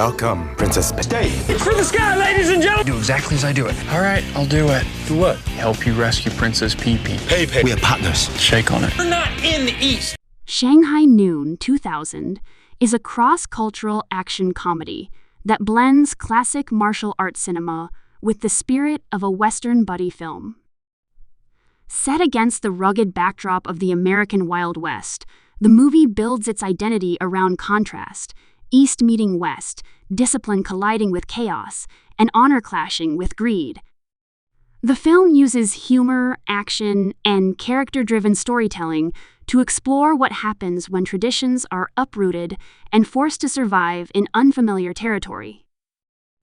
Welcome, Princess. Stay. It's for the sky, ladies and gentlemen! Do exactly as I do it. All right, I'll do it. Do what? Help you rescue Princess Pee-Pee. Hey. We are partners. Shake on it. We're not in the East. Shanghai Noon 2000 is a cross-cultural action comedy that blends classic martial arts cinema with the spirit of a Western buddy film. Set against the rugged backdrop of the American Wild West, the movie builds its identity around contrast, East meeting West, discipline colliding with chaos, and honor clashing with greed. The film uses humor, action, and character-driven storytelling to explore what happens when traditions are uprooted and forced to survive in unfamiliar territory.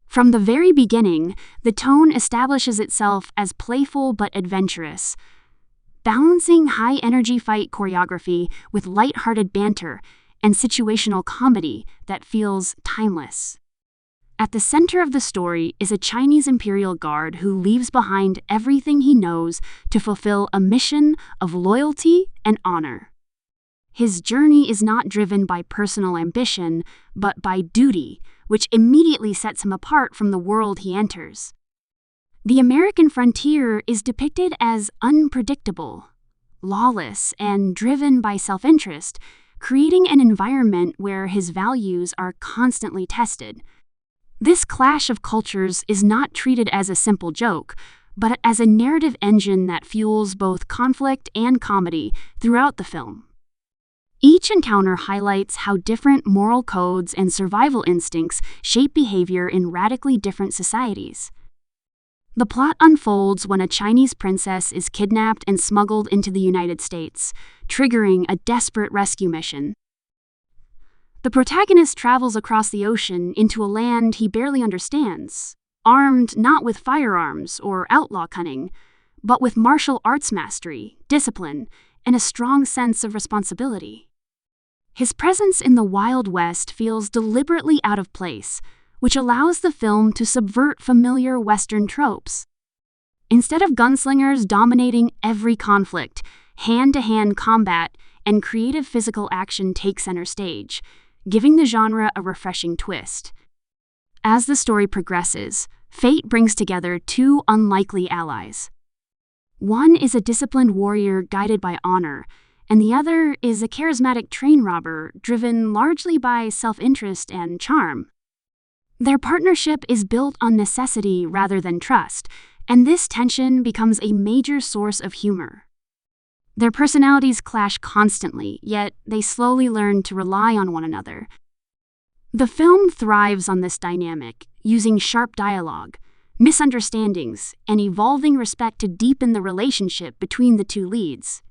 From the very beginning, the tone establishes itself as playful but adventurous, balancing high-energy fight choreography with light-hearted banter and situational comedy that feels timeless. At the center of the story is a Chinese imperial guard who leaves behind everything he knows to fulfill a mission of loyalty and honor. His journey is not driven by personal ambition, but by duty, which immediately sets him apart from the world he enters. The American frontier is depicted as unpredictable, lawless, and driven by self-interest, creating an environment where his values are constantly tested. This clash of cultures is not treated as a simple joke, but as a narrative engine that fuels both conflict and comedy throughout the film. Each encounter highlights how different moral codes and survival instincts shape behavior in radically different societies. The plot unfolds when a Chinese princess is kidnapped and smuggled into the United States, triggering a desperate rescue mission. The protagonist travels across the ocean into a land he barely understands, armed not with firearms or outlaw cunning, but with martial arts mastery, discipline, and a strong sense of responsibility. His presence in the Wild West feels deliberately out of place, which allows the film to subvert familiar Western tropes. Instead of gunslingers dominating every conflict, hand-to-hand combat and creative physical action take center stage, giving the genre a refreshing twist. As the story progresses, fate brings together two unlikely allies. One is a disciplined warrior guided by honor, and the other is a charismatic train robber driven largely by self-interest and charm. Their partnership is built on necessity rather than trust, and this tension becomes a major source of humor. Their personalities clash constantly, yet they slowly learn to rely on one another. The film thrives on this dynamic, using sharp dialogue, misunderstandings, and evolving respect to deepen the relationship between the two leads.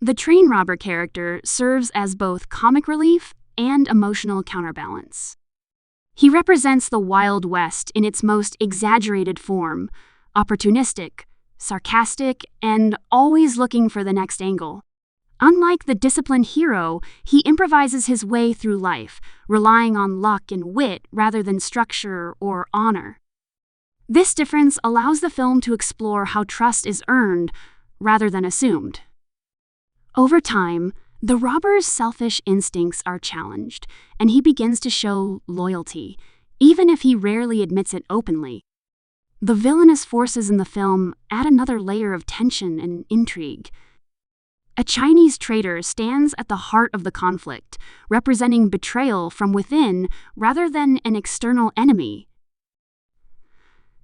The train robber character serves as both comic relief and emotional counterbalance. He represents the Wild West in its most exaggerated form, opportunistic, sarcastic, and always looking for the next angle. Unlike the disciplined hero, he improvises his way through life, relying on luck and wit rather than structure or honor. This difference allows the film to explore how trust is earned rather than assumed. Over time, the robber's selfish instincts are challenged, and he begins to show loyalty, even if he rarely admits it openly. The villainous forces in the film add another layer of tension and intrigue. A Chinese traitor stands at the heart of the conflict, representing betrayal from within rather than an external enemy.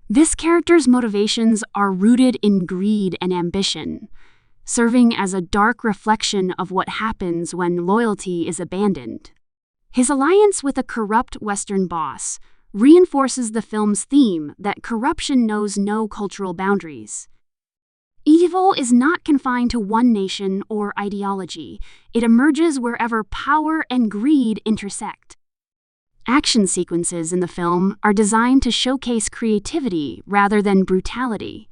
This character's motivations are rooted in greed and ambition, serving as a dark reflection of what happens when loyalty is abandoned. His alliance with a corrupt Western boss reinforces the film's theme that corruption knows no cultural boundaries. Evil is not confined to one nation or ideology. It emerges wherever power and greed intersect. Action sequences in the film are designed to showcase creativity rather than brutality.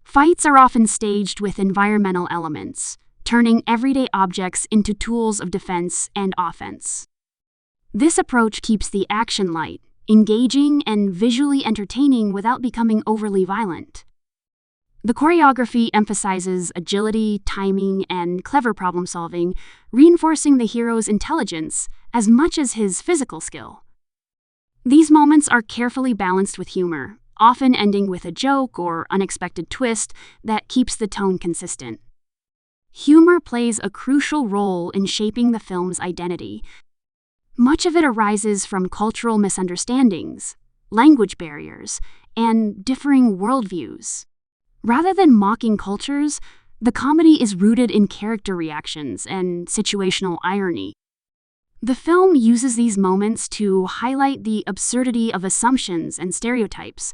Fights are often staged with environmental elements, turning everyday objects into tools of defense and offense. This approach keeps the action light, engaging, and visually entertaining without becoming overly violent. The choreography emphasizes agility, timing, and clever problem-solving, reinforcing the hero's intelligence as much as his physical skill. These moments are carefully balanced with humor, often ending with a joke or unexpected twist that keeps the tone consistent. Humor plays a crucial role in shaping the film's identity. Much of it arises from cultural misunderstandings, language barriers, and differing worldviews. Rather than mocking cultures, the comedy is rooted in character reactions and situational irony. The film uses these moments to highlight the absurdity of assumptions and stereotypes,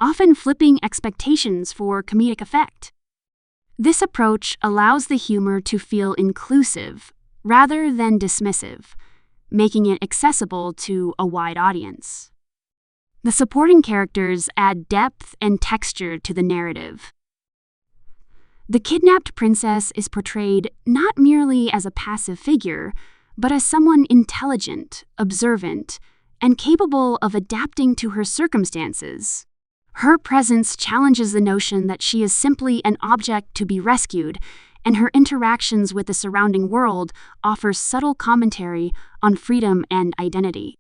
often flipping expectations for comedic effect. This approach allows the humor to feel inclusive rather than dismissive, making it accessible to a wide audience. The supporting characters add depth and texture to the narrative. The kidnapped princess is portrayed not merely as a passive figure, but as someone intelligent, observant, and capable of adapting to her circumstances. Her presence challenges the notion that she is simply an object to be rescued, and her interactions with the surrounding world offer subtle commentary on freedom and identity.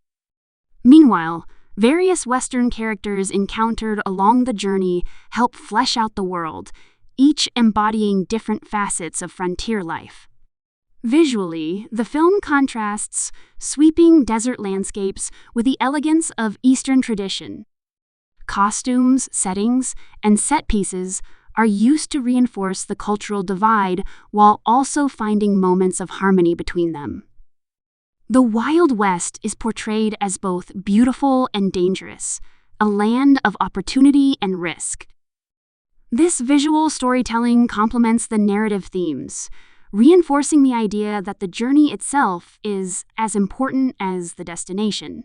Meanwhile, various Western characters encountered along the journey help flesh out the world, each embodying different facets of frontier life. Visually, the film contrasts sweeping desert landscapes with the elegance of Eastern tradition. Costumes, settings, and set pieces are used to reinforce the cultural divide while also finding moments of harmony between them. The Wild West is portrayed as both beautiful and dangerous, a land of opportunity and risk. This visual storytelling complements the narrative themes, reinforcing the idea that the journey itself is as important as the destination.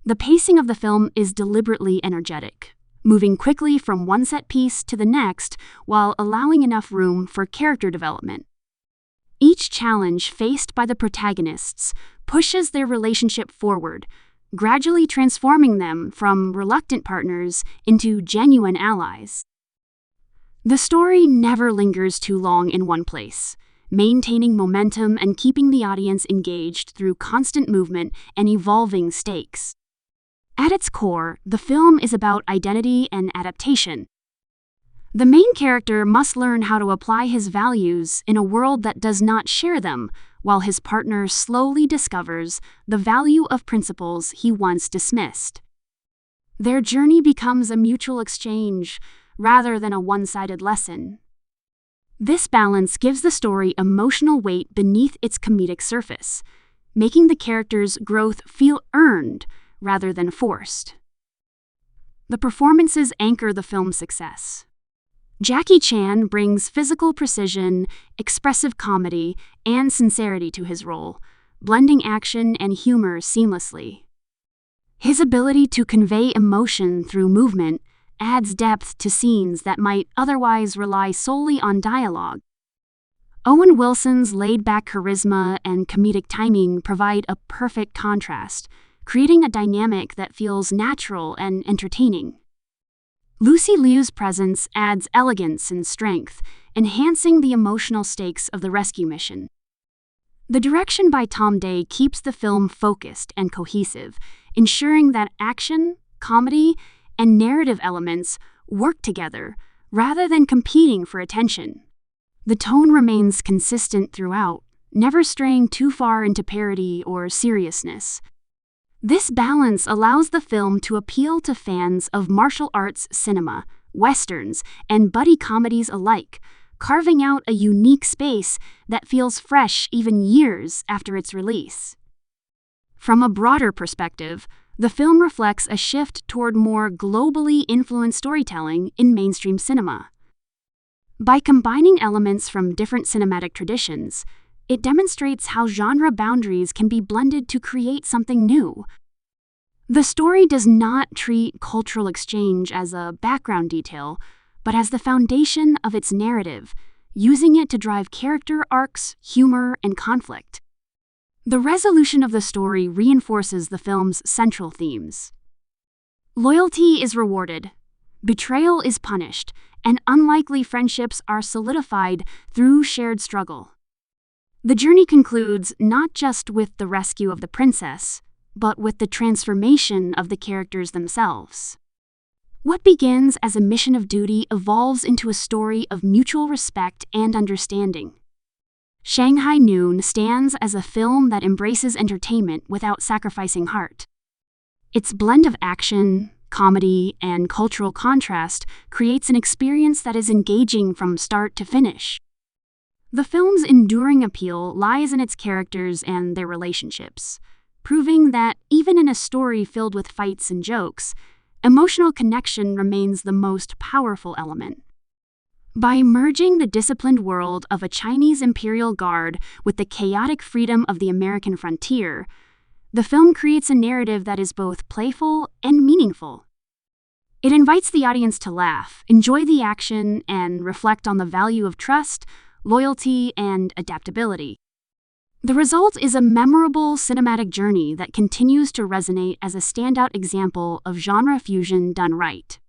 The pacing of the film is deliberately energetic, moving quickly from one set piece to the next while allowing enough room for character development. Each challenge faced by the protagonists pushes their relationship forward, gradually transforming them from reluctant partners into genuine allies. The story never lingers too long in one place, maintaining momentum and keeping the audience engaged through constant movement and evolving stakes. At its core, the film is about identity and adaptation. The main character must learn how to apply his values in a world that does not share them, while his partner slowly discovers the value of principles he once dismissed. Their journey becomes a mutual exchange rather than a one-sided lesson. This balance gives the story emotional weight beneath its comedic surface, making the characters' growth feel earned rather than forced. The performances anchor the film's success. Jackie Chan brings physical precision, expressive comedy, and sincerity to his role, blending action and humor seamlessly. His ability to convey emotion through movement adds depth to scenes that might otherwise rely solely on dialogue. Owen Wilson's laid-back charisma and comedic timing provide a perfect contrast, creating a dynamic that feels natural and entertaining. Lucy Liu's presence adds elegance and strength, enhancing the emotional stakes of the rescue mission. The direction by Tom Day keeps the film focused and cohesive, ensuring that action, comedy, and narrative elements work together rather than competing for attention. The tone remains consistent throughout, never straying too far into parody or seriousness. This balance allows the film to appeal to fans of martial arts cinema, westerns, and buddy comedies alike, carving out a unique space that feels fresh even years after its release. From a broader perspective, the film reflects a shift toward more globally influenced storytelling in mainstream cinema. By combining elements from different cinematic traditions, it demonstrates how genre boundaries can be blended to create something new. The story does not treat cultural exchange as a background detail, but as the foundation of its narrative, using it to drive character arcs, humor, and conflict. The resolution of the story reinforces the film's central themes. Loyalty is rewarded, betrayal is punished, and unlikely friendships are solidified through shared struggle. The journey concludes not just with the rescue of the princess, but with the transformation of the characters themselves. What begins as a mission of duty evolves into a story of mutual respect and understanding. Shanghai Noon stands as a film that embraces entertainment without sacrificing heart. Its blend of action, comedy, and cultural contrast creates an experience that is engaging from start to finish. The film's enduring appeal lies in its characters and their relationships, proving that even in a story filled with fights and jokes, emotional connection remains the most powerful element. By merging the disciplined world of a Chinese imperial guard with the chaotic freedom of the American frontier, the film creates a narrative that is both playful and meaningful. It invites the audience to laugh, enjoy the action, and reflect on the value of trust, loyalty, and adaptability. The result is a memorable cinematic journey that continues to resonate as a standout example of genre fusion done right.